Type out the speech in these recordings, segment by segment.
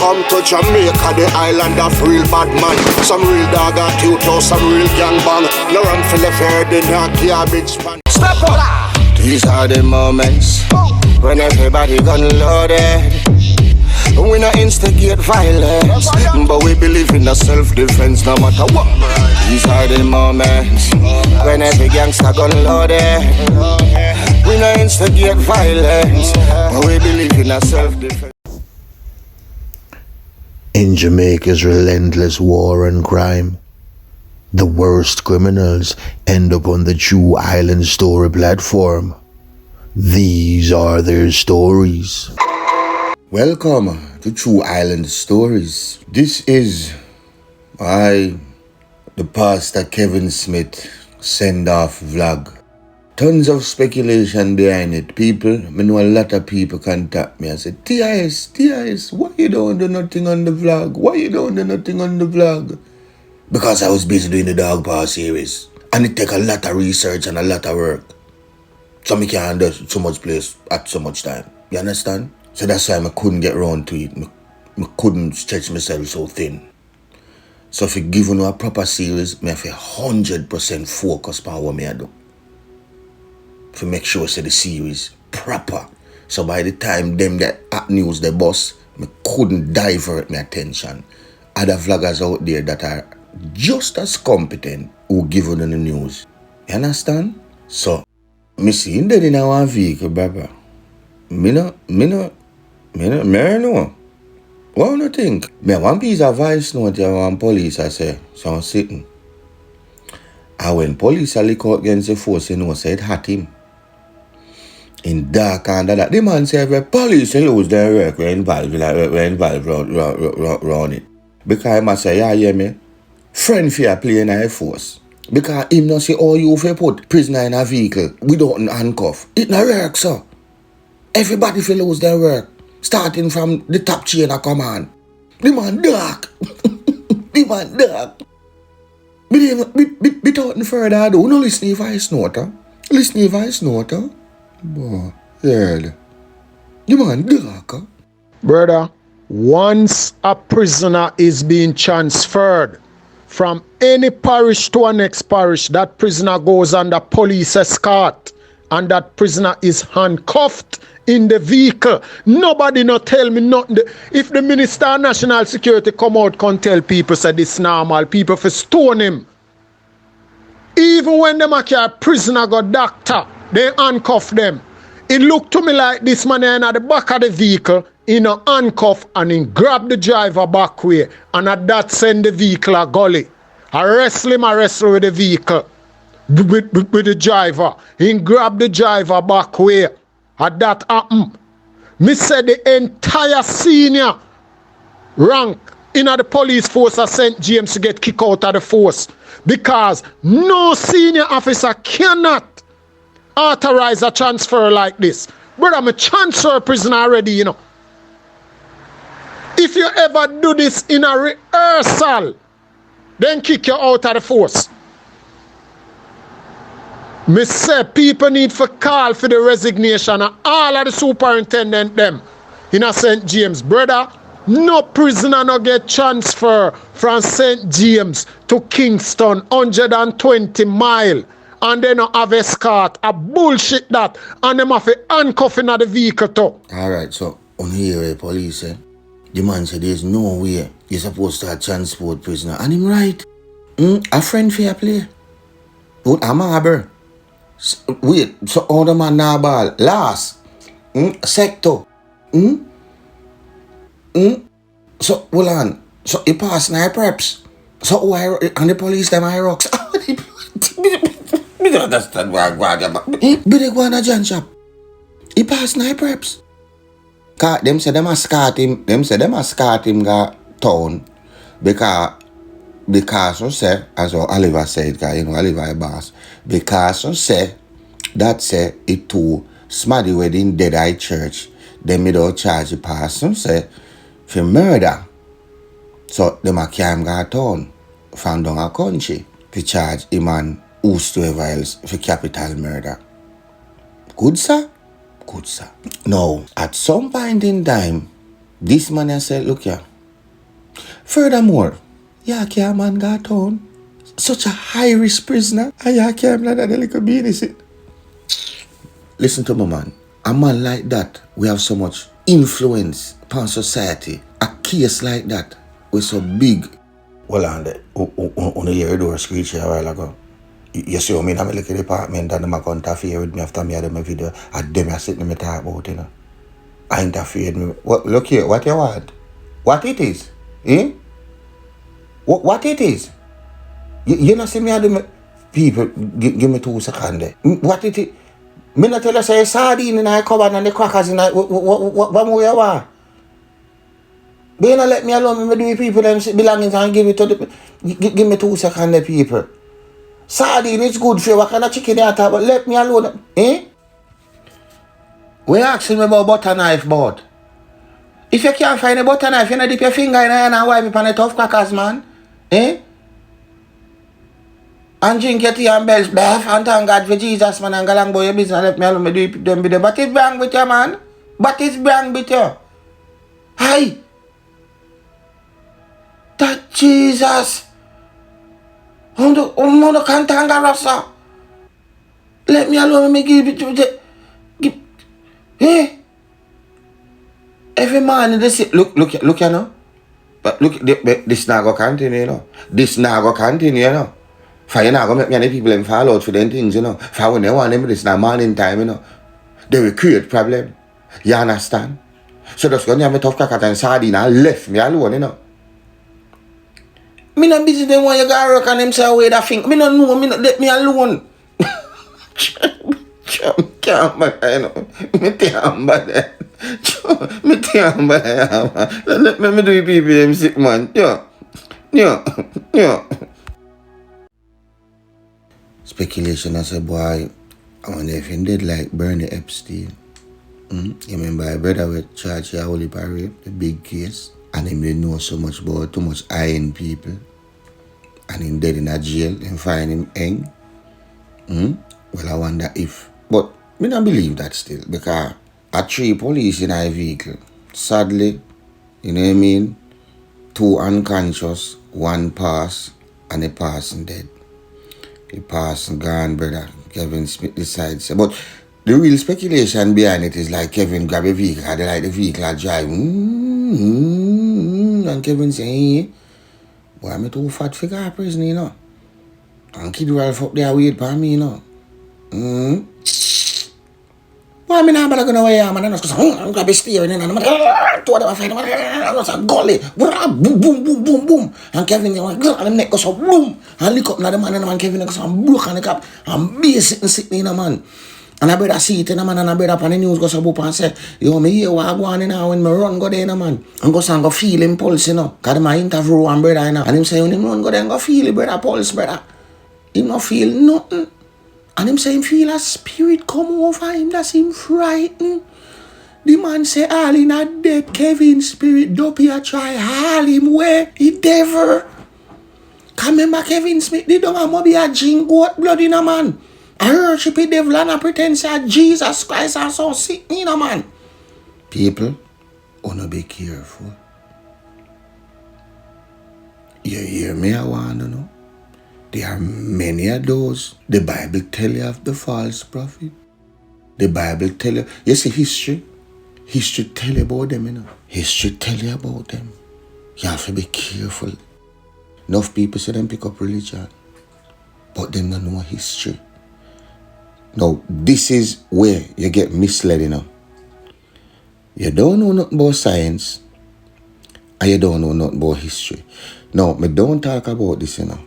come to Jamaica, the island of real bad man. Some real dog at you, some real gang bang. No run for the fair, the not garbage pan. Step up! These are the moments when everybody gun loaded. We not instigate violence, but we believe in the self-defense no matter what. These are the moments when every gangster gun loaded. We not instigate violence, but we believe in the self-defense. In Jamaica's relentless war and crime, the worst criminals end up on the True Island Story platform. These are their stories. Welcome to True Island Stories. This is the Pastor Kevin Smith send-off vlog. Tons of speculation behind it. People, I know a lot of people contact me and say, T.I.S, why you don't do nothing on the vlog? Why you don't do nothing on the vlog? Because I was busy doing the Dog Power series. And it take a lot of research and a lot of work. So I can't do so much place at so much time. You understand? So that's why I couldn't get around to it. I couldn't stretch myself so thin. So if you give you a proper series, I have 100% focus on what I do. To make sure say the series proper. So by the time them get at news the boss, I couldn't divert my attention. Other vloggers out there that are just as competent who give you the news. You understand? So, me see that in our vehicle, Baba. Me no. What do you think? Me one piece of voice note here one police I say, so I'm sitting. And when police are look out against the force, you know, say it hurt him. In dark and that, the man say every police they lose their work, we're involved around it. Because I must say, yeah, hear me? Friend fear play in Air Force. Because him not say, oh, you fi put prisoner in a vehicle without an handcuff. It not work, sir. Everybody fi lose their work. Starting from the top chain of command. The man dark. The man dark. Be talking further, though. No listen to voice note. Listen to voice note. Boy, yeah. The man dark. Brother, once a prisoner is being transferred from any parish to a next parish, that prisoner goes under police escort and that prisoner is handcuffed in the vehicle. Nobody not tell me nothing. If the Minister of National Security come out can tell people say this normal, people for stone him. Even when them a carry prisoner go doctor, they handcuff them. It look to me like this man in at the back of the vehicle in a handcuff and he grab the driver back way and at that send the vehicle a gully. I wrestle with the vehicle with the driver. He grab the driver back way. At that happen. Me said the entire senior rank in the police force of St. James to get kicked out of the force. Because no senior officer cannot authorize a transfer like this. Brother, I'm a transfer prisoner already, you know. If you ever do this in a rehearsal, then kick you out of the force. Me say people need to call for the resignation of all of the superintendent them in a St. James. Brother, no prisoner no get transfer from St. James to Kingston 120 mile and they no have escort. A bullshit that. And them have a handcuff in the vehicle too. Alright, so on here police the man said there's no way you're supposed to transport prisoner. And him right. A friend fair play. But I'm a harbor. Wait, so all the man now ball last Sotto. So hold on. So he passed nine preps. So why and the police them high rocks? Me don't understand why but they go on a John shop. He passed nine preps. Cause them say them a scat him. Them say them a scat him go town because you say, as Oliver said, cause you know Oliver is boss. Because you say that say it too smaddy wedding dead eye church. Them me don't charge the person say for murder. So them a carry him go town from down a country to charge him and whosoever else for capital murder. Good sir? Good sir. Now, at some point in time, this man has said, look here, Furthermore, Yaki man got on such a high-risk prisoner, and Yaki like that little beanie. Listen to me, man. A man like that, we have so much influence upon society. A case like that, was so big. Well, on the hear the door screech a while ago. You see me in my little department and them interfere with me after me had my video. And them are sitting me talk about, you know. I interfered me. What, look here, what you want? What it is? Eh? What it is? You not see me had them people give me 2 seconds there. What it is? Me not tell you say sardine in the cupboard and the crackers in the what more you want? But you not let me alone, me do people them belongings and give it to the give me 2 seconds the people. Sardine is good for you, what kind of chicken you have, but let me alone. Eh? We asking me about butter knife, but if you can't find a butter knife, you not dip your finger in and wipe it on the tough crackers, man. Eh? And drink your tea and bells, bath, and thank God for Jesus, man, and go along about your business, let me alone, me do it them video. But it's wrong with you, man. But it's wrong with you. Hi. That Jesus. I'm can't thank God, sir. Let me alone, me give it to you. Eh? Every man in the city, look, you know. But look, this now go continue, you know. This now go continue, you know. For you now go make many people fall out for them things, you know. For when they want them, this now morning time, you know. They will create problem. You understand? So just go near me tough cracker and sardine and left me alone, you know. Me not busy them when you go work and them say away that thing. Me not know, me not let me alone. Can't you know. Me can't bad. Me can't bad. Let me do people them sick, man. Yeah. Speculation as a boy, I wonder if he did like Bernie Epstein. You remember my brother with charged Wooiii by rape, the big case, and him didn't know so much about too much iron people. And him dead in a jail and find him hang. Well, I wonder if, but me don't believe that still, because I 3 police in a vehicle. Sadly, you know what I mean? 2 unconscious, 1 pass, and a person dead. The person gone, brother. Kevin Smith decides. But the real speculation behind it is like Kevin grab a vehicle, they like the vehicle I drive. And Kevin say, hey, boy, I'm too fat for a prison, you know. And kid Ralph up there wait for me, you know. Well, I mean, I'm going to wear man. I'm going to be steering and I'm going to find a gully. Boom. And Kevin, and neck goes up, boom. And look up now the man and the man Kevin goes and broke on the cap and be sitting in a man. And I better see it in a man and I better up on the news goes up and say, yo, me hear what I go on in now when me run go there in a man. And go feel him pulse, you know. Because my interview and brother, you know. And him say, when him run go there and go feel it, brother, pulse, brother. He not feel nothing. And him say him feel a spirit come over him, that's him frightened. The man say all in a dead Kevin spirit, Duppy a try haul him where he devil. Come remember Kevin Smith, they don't have be a drink goat blood in a man. I worship the devil and I pretend say Jesus Christ and so sick in a man. People, wanna be careful. You hear me, I wanna know. There are many of those. The Bible tell you of the false prophet. The Bible tell you. You see history. History tell you about them, you know. History tell you about them. You have to be careful. Enough people say them pick up religion, but them don't know history. Now, this is where you get misled, you know. You don't know nothing about science, and you don't know nothing about history. Now, me don't talk about this, you know.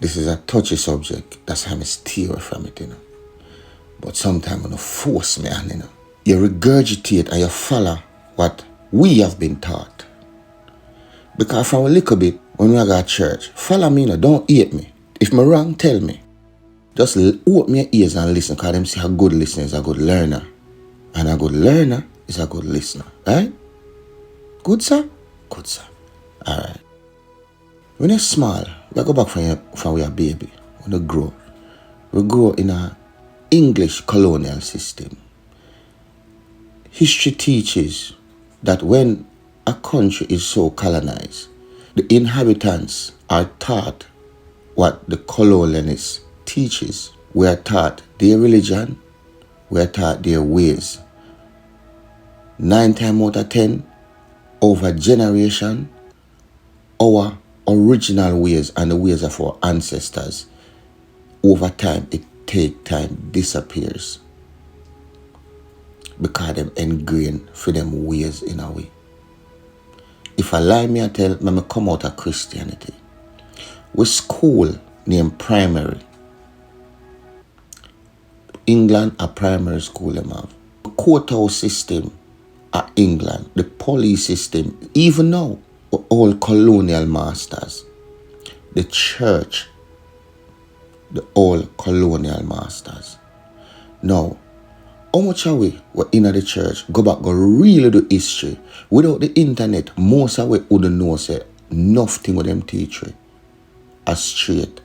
This is a touchy subject. That's how I steer from it, you know. But sometimes you force me on, you know. You regurgitate and you follow what we have been taught. Because from a little bit, when we go to church, follow me, you know, don't hate me. If I'm wrong, tell me. Just open your ears and listen, because them say a good listener is a good learner. And a good learner is a good listener. Right? Good, sir? Good, sir. All right. When you're small, we go back from we are baby. When you grow, we grow in a English colonial system. History teaches that when a country is so colonized, the inhabitants are taught what the colonialist teaches. We are taught their religion, we are taught their ways. 9 times out of 10, over generation, our original ways and the ways of our ancestors, over time, it take time, disappears. Because them ingrained for them ways in a way. If I lie me, I tell me come out of Christianity. With school named primary. England a primary school them have. The courthouse system at England, the police system, even now, all colonial masters. The church, the all colonial masters. Now, how much are we in the church? Go back, go really do history. Without the internet, most of we wouldn't know say nothing with them teach we. A straight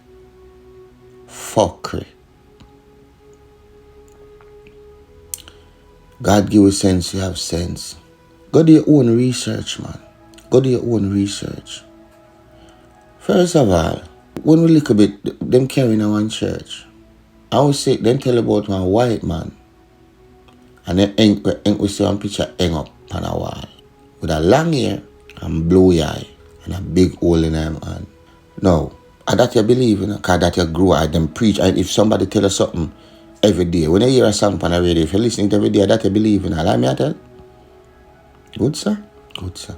fuckery. God give you sense, you have sense. Go do your own research, man. Go do your own research. First of all, when we look a bit, them carrying in one church, I always say, then tell about one white man. And then we see one picture hang up on a wall. With a long hair and blue eye and a big hole in him hand. Now, that you believe in, because that you grow and them preach. And if somebody tell us something every day, when you hear a song on the radio, if you're listening to every day, that you believe in, allow me to tell. Good, sir? Good, sir.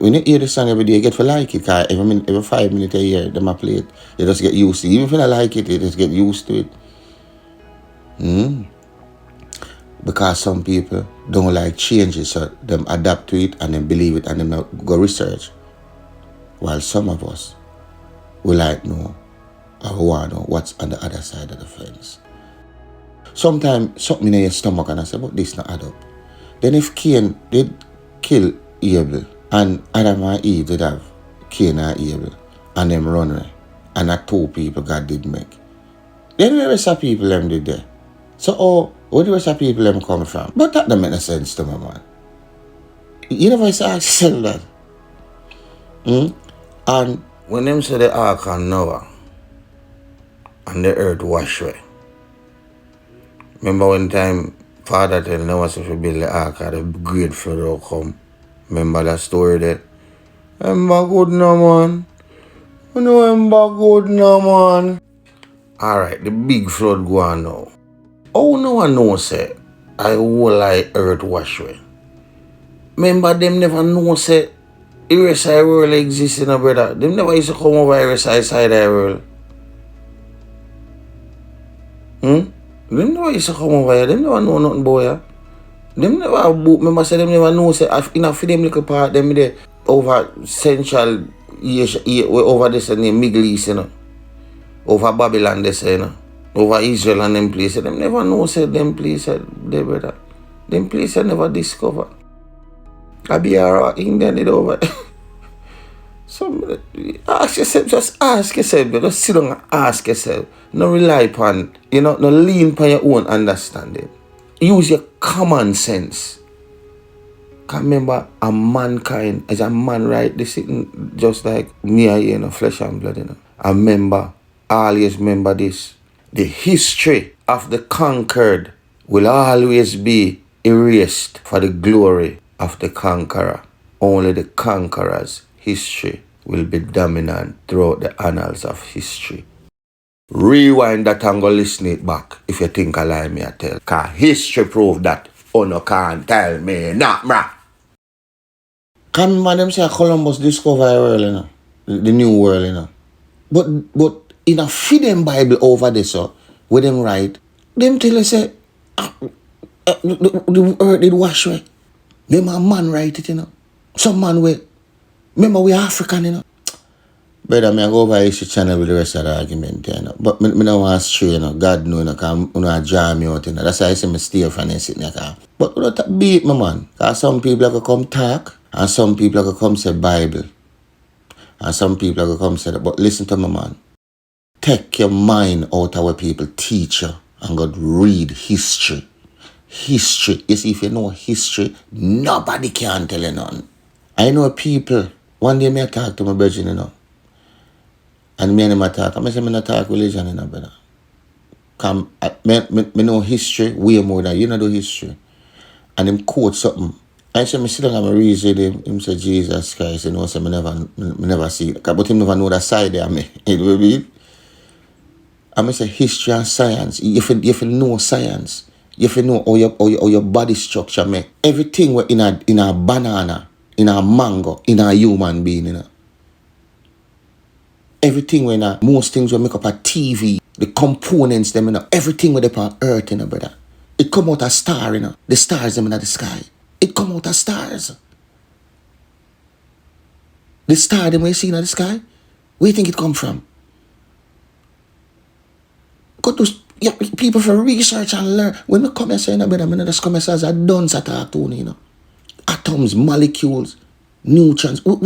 When you hear the song every day, you get to like it, because every 5 minutes a year, them a play it. You just get used to it. Even if you don't like it, you just get used to it. Because some people don't like changes, so them adapt to it and then believe it and then go research. While some of us, we like know, or want to know what's on the other side of the fence. Sometimes something in your stomach and I say, but this not add up. Then if Cain did kill Abel and Adam and Eve did have Cain and Abel and them run away and that 2 people God did make. Then the rest of people them did there. So where the rest of people them come from? But that don't make no sense to me, man. You never ask yourself that. And when them say the ark on Noah and the earth wash away. Remember one time Father tell Noah if you build the ark and the great flood will come. Remember that story there? Remember good no man. Remember good no man. Alright, the big flood go on now. Oh, no one knows, say, I will like earth wash away. Remember, them never know, say, Erasai world exists, you know, brother. Them never used to come over Erasai side of the world. Them never used to come over here. Them never know nothing about here. Them never have book. Remember, say, them never know, say, enough for them little part, them there over Central Asia, over this and the Middle East, you know. Over Babylon, they say, you know. Over Israel and them places. Them never know said them places they brother. Them places never discover. I be England it over. So ask yourself, just ask yourself, just sit down and ask yourself. No rely upon, no lean upon your own understanding. Use your common sense. Cause remember a mankind as a man, right? They sitting just like me and you, flesh and blood, I remember, always remember this. The history of the conquered will always be erased for the glory of the conqueror. Only the conqueror's history will be dominant throughout the annals of history. Rewind that and go listen it back if you think I lie me I tell. Cause history prove that. Oh no can't tell me not brah. Come man, them say Columbus discovered the world, the new world, But in a feeding Bible over there, so where them write, them tell us say the earth did wash away. Them a man write it, Some man way. Remember we African, Brother, I go over History Channel with the rest of the argument, But me don't want to stray, God know, because I jam me out, That's why I say me stay from there sitting there. But we don't beat me, man. Because some people can come talk, and some people can come say Bible. And some people can come say that. But listen to me, man. Take your mind out of what people teach you and go read history. History. You see, if you know history, nobody can tell you none. I know people One day I talk to my brother, you know. And me and him talk. I say, I not talk religion, you know, brother. Come, me know history way more than you know the history. And him quote something. I say, I sit down and I read him. Him say, Jesus Christ, you know, say, me never see it. But him never know that side there, me. You know what I mean? I say history and science. If you know science, if you know how your body structure make everything we in a banana, in a mango, in a human being, you know. Everything we in most things we make up a TV, the components them, you know, everything we on earth, you know, brother. It come out a star, you know. The stars them in the sky. It come out as stars. The star them we see in the sky, where you think it come from? Got those people for research and learn. When we come and say, no, brother, I just come and say, as a dunce attack, you know. Atoms, molecules, neutrons. Where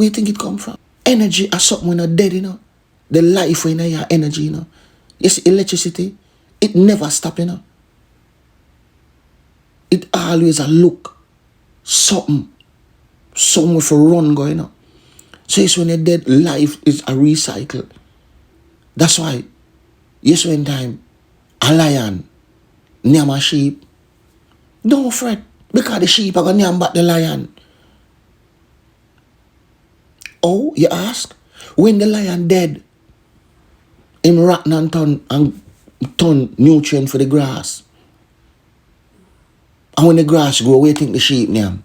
you think it come from? Energy is something when not dead, you know. The life when your energy, you know. You see, electricity, it never stop, you know. It always a look. Something with a run going on. So it's when you're dead, life is a recycle. That's why, yes, when time, a lion, name a sheep, don't fret, because the sheep are going to name back the lion. Oh, you ask? When the lion dead, him rotten and turn nutrient for the grass. And when the grass grow, where you think the sheep name?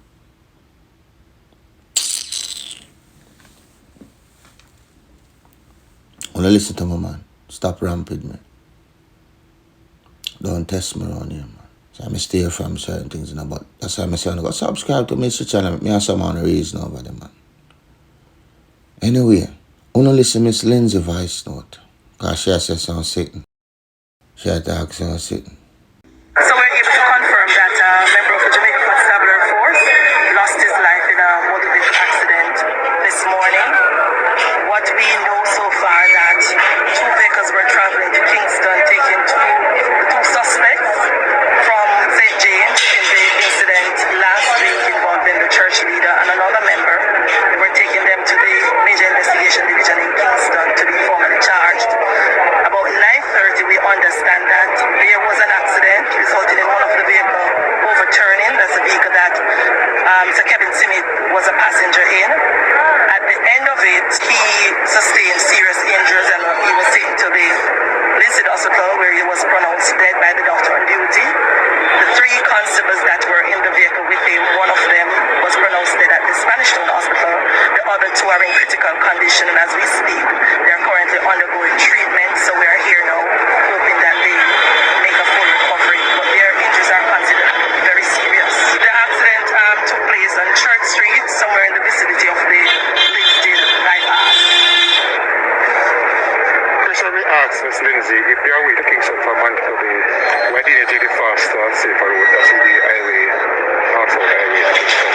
Wanna listen to me, man. Stop ramping me. Don't test me around here, man. So I stay from certain things, you know, but that's why I say I go subscribe to my channel. Me have some on the reason over there, man. Anyway, wanna listen to Miss Lindsay voice note. Cause she has said something sitting. She had to ask something sitting. So we're able to confirm that a member of the Jamaica Constabulary Force lost his life in a motor vehicle accident this morning. What we know so far that two vehicles were traveling to Kingston, taking the two suspects from St. James in the incident last week involving the church leader and another member. They were taking them to the Major Investigation Division in Kingston to be formally charged. About 9:30, we understand that there was an accident resulting in one of the vehicle overturning. That's a vehicle that Mr. Kevin Smith was a passenger in. At the end of it, he sustained serious injuries and he was taken to the Lindsay Hospital where he was pronounced dead by the doctor on duty. The three constables that were in the vehicle with him, one of them was pronounced dead at the Spanish Town Hospital. The other two are in critical condition, and as we speak, they are currently undergoing treatment. So we are here now, hoping that they make a full recovery. But their injuries are considered very serious. The accident took place on Church Street, somewhere in the vicinity of the Lindsay bypass. So we asked Ms. Lindsay if they are way to Kingston for Manchester Bay, why didn't you take the faster and safer route? That's the highway, Hartford highway to Kingston.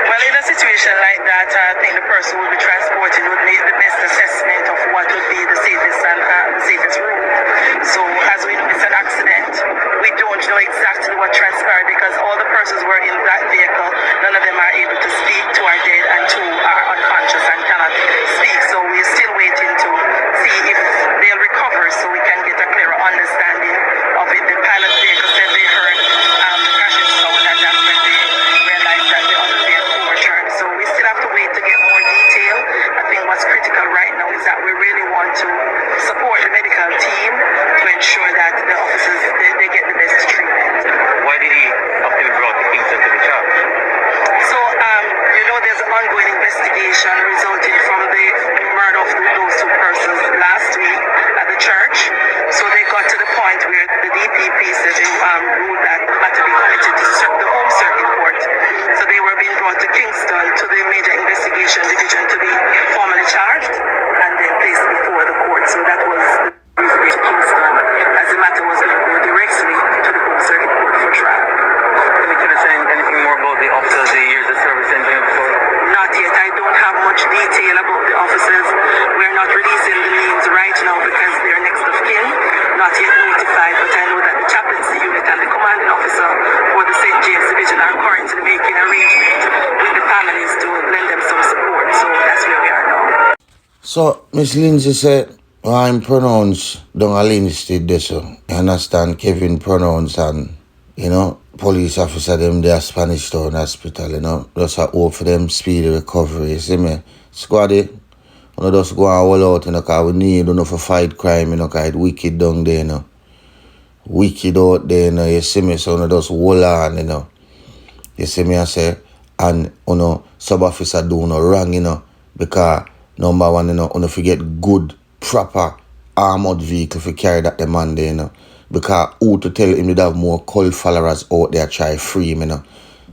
Well, in a situation like that, I think the person who will be transported would make the best assessment of what would be the safest and the safest route. So, as we know, it's an accident. We don't know exactly what transpired because all the persons were in that vehicle. None of them are able to speak. Two are dead and two are unconscious and cannot speak. So we're still waiting to see if they'll recover so we can get a clearer understanding of it. The pilot vehicle said they heard the crashing sound and that's when they realized that the other vehicle overturned. So we still have to wait to get more detail. I think what's critical right now is that we really want to support the medical team to ensure that the officers they get the best treatment. Why did he have to be brought to Kingston to be charged? So So, Miss Lindsay said, I'm pronounced down a Linstead there, so you understand Kevin pronounced and, police officer them there Spanish Town Hospital, just a hope for them speedy recovery, you see me? Squaddy, just go and all out, because we need, for fight crime, because it's wicked down there, Wicked out there, you see me? So, just hold on, You see me, I say, and, sub-officer do no wrong, because, number one, forget good, proper, armored vehicle for carry that the man there, Because who to tell him to have more cult followers out there try free him,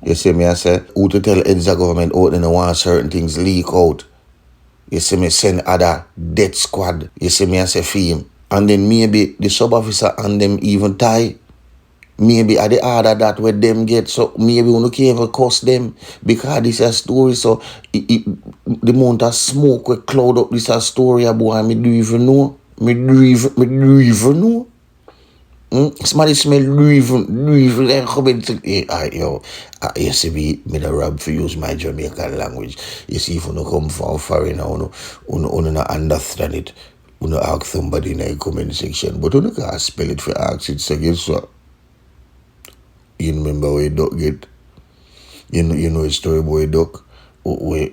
You see me, I say, who to tell heads of government out there want certain things leak out. You see me, send other death squad, you see me, I say, for him. And then maybe the sub-officer and them even tie. Maybe at the order that where them get, so maybe we can't even cuss them because this is a story. So the amount of smoke we cloud up this a story, boy, me do even know. Me do even know. Somebody smell do even like come into you see me the rub for use my Jamaican language. You see if you no come from foreign now, you not understand it. You no ask somebody in the comment section, but you no can spell it for ask it. So guess what? You remember where Duck get? You know a story boy Duck? Where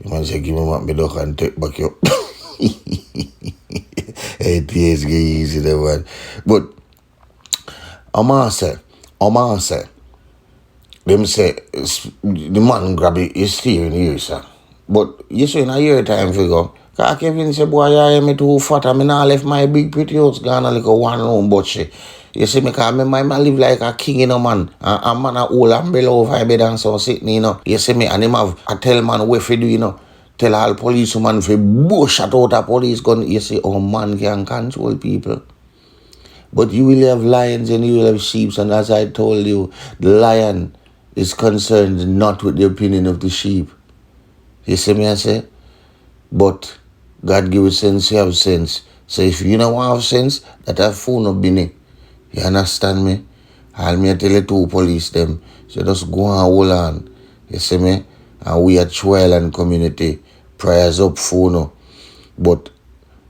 man say give me Duck and take back your hey PS get easy there man. But I'm say them say the man grab his steering here, sir. But you say in a year time figure, cause Kevin say boy I am too fat, I mean I left my big pretty house gone like a one room but she. You see me, because I live like a king, man. A man a whole umbrella over my bed and so sitting, You see me, and him have a tell man what to do, Tell all policeman for bush at out a police gun. You see, oh man can control people. But you will have lions and you will have sheep, and as I told you, the lion is concerned not with the opinion of the sheep. You see me, I say? But God give you sense, you have sense. So if you don't have sense, that have phone up been. You understand me? I'll me tell you two police them. So just go and hold on. You see me? And we at Island community. Prayers up for no. But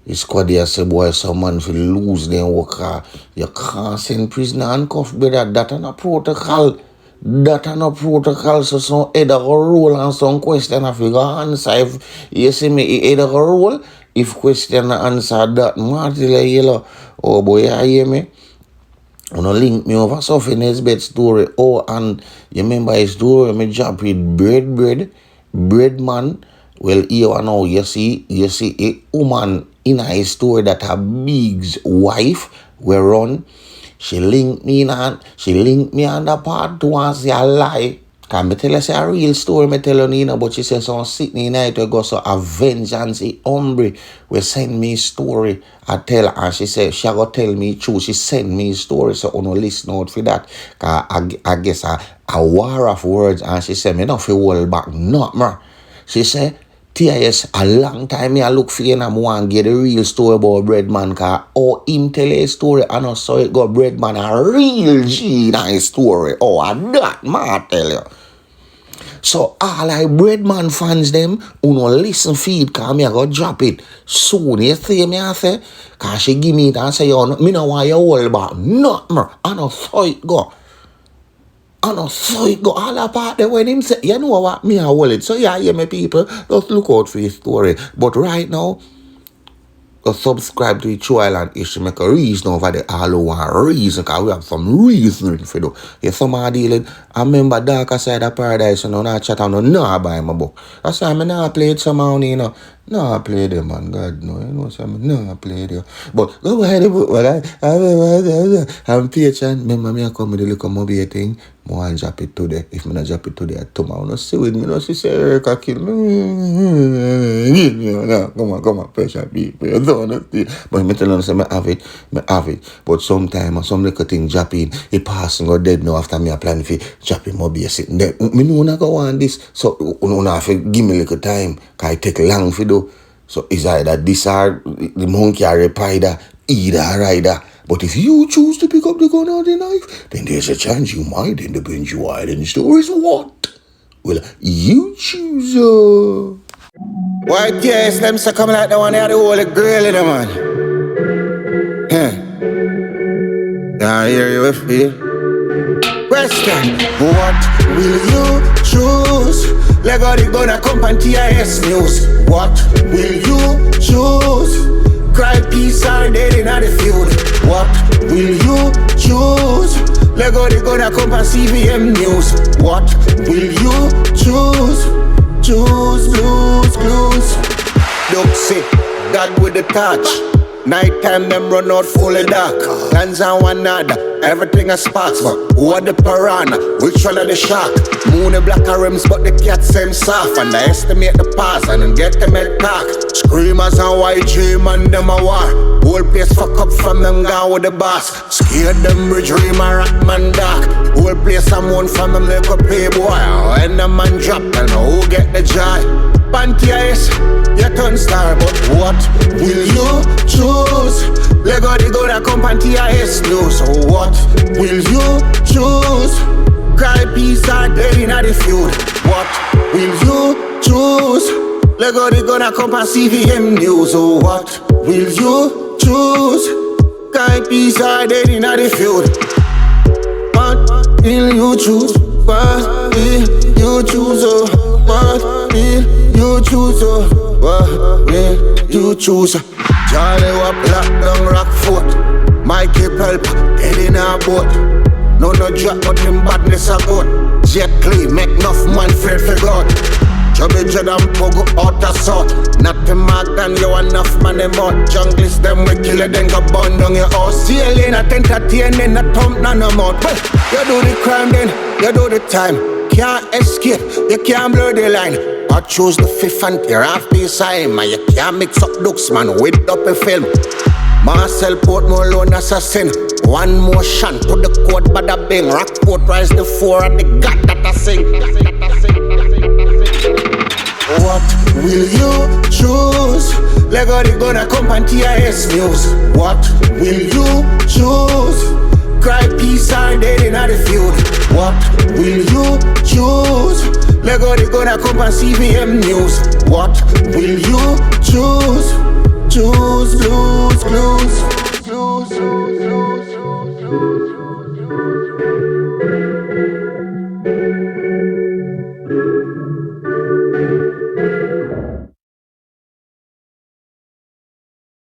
the squad here say boy some man will lose their work. You can't send prisoner handcuff, brother. That and a protocol. So some either go roll and some question if you go answer. If you see me either go roll. If question answer that Martin yellow. Oh boy, you hear me? You know, link me over Sophie Nesbeth story. Oh, and you remember his story? Me jump with bread man. Well, here now you see a woman in a story that her big's wife were run. She linked me in and the part two and say a lie. Can me tell her say a real story, me tell her, but she says so sitting in night ago, so a vengeance, a hombre will send me story. I tell her, and she said, she go tell me true. She send me story, so I no listen out for that. Cause I guess a war of words, and she said, me not feel hold back, not more. She said, TIS, a long time I look for you and I want to get a real story about Breadman, cause him tell a story, and I saw it got Breadman a real G nice story. Oh, and that man tell you. So all I Breadman fans them who no listen feed, cause me I go drop it soon. You see me I say, cause she give me it and say, yo, me no want you hold back, not more. I know so it go. All apart there when him say, you know what, me I hold it. So yeah, hear me people, just look out for his story. But right now, just subscribe to the True Island issue, make a reason over there, all who want reason, because we have some reason for do. If somebody dealing, I remember Darker Side of Paradise, not chat on, no, buy my book. That's why I not play it somehow, No, I play them, man. God, no. You know, so no, I play them. But go ahead, the book. Well, I'm patient. Remember me, I come with the little mobile thing. I drop it today. If I not drop it today, tomorrow, no see with me. No, she say, Erica, kill me. No, come on, pressure people. You don't understand. But I tell them, I have it. But sometimes, some little thing drop in, he passing or dead now after me, I plan for dropping mobile sitting there. Me know not go on this. So, you have to give me a little time, because it take long for do. So it's either this or the monkey or a spider, either rider. But if you choose to pick up the gun or the knife, then there's a chance you might end up in True Island Stories. What? Well, you choose. White yes, them say come like the one that the holy girl in the man. I hear you with me. Question: what will you choose? Lego the gonna come and TIS news. What will you choose? Cry peace or dead in the field. What will you choose? Lego the gonna come and CVM news. What will you choose? Choose blues, clues. Don't say God with the touch. Nighttime them run out fully dark. Guns on one another, everything a sparks. But who are the piranha? Which one are the shark? Moon the black rims, but the cat same soft. And I estimate the pass and then get them head cock. Screamers and YG man them a war. Whole place fuck up from them gone with the boss. Scared them bridge dream a rock man dark. Whole place a moan from them like a playboy. When the man drop, tell me who get the joy. Panties, you turn star, but what will you choose? Lego the gonna come Panties news. So what will you choose? Cry peace or dead in the field. What will you choose? Lego the gonna come CVM news. So what will you choose? Cry peace or dead in the field. What will you choose? What will you choose? Oh, what will you choose? Oh, what will you choose? Charlie was black down Rockfort. Mikey Pelp, head in a boat. No drop, but him badness a goat. Jet clean, make enough man afraid for God. Chubby Jordan Pogo out of sort. Nothing more than you enough man them out. Junglist them we kill it, then go burn down your house. Ceiling at entertaining, a thump none of mouth. Well, you do the crime then, you do the time. Can't escape, you can't blur the line. I choose the fifth and tear off the sign. Man, you can't mix up looks, man, with Duppy film. Marcel Portmore lone assassin. One motion to the court, bada bing. Rockport rise the four and the god that I sing. What will you choose? Lego the gonna come and TIS news. What will you choose? Cry peace or dead in the field. What will you choose? Lego the gonna come and CVM news. What will you choose? Choose blues, blues.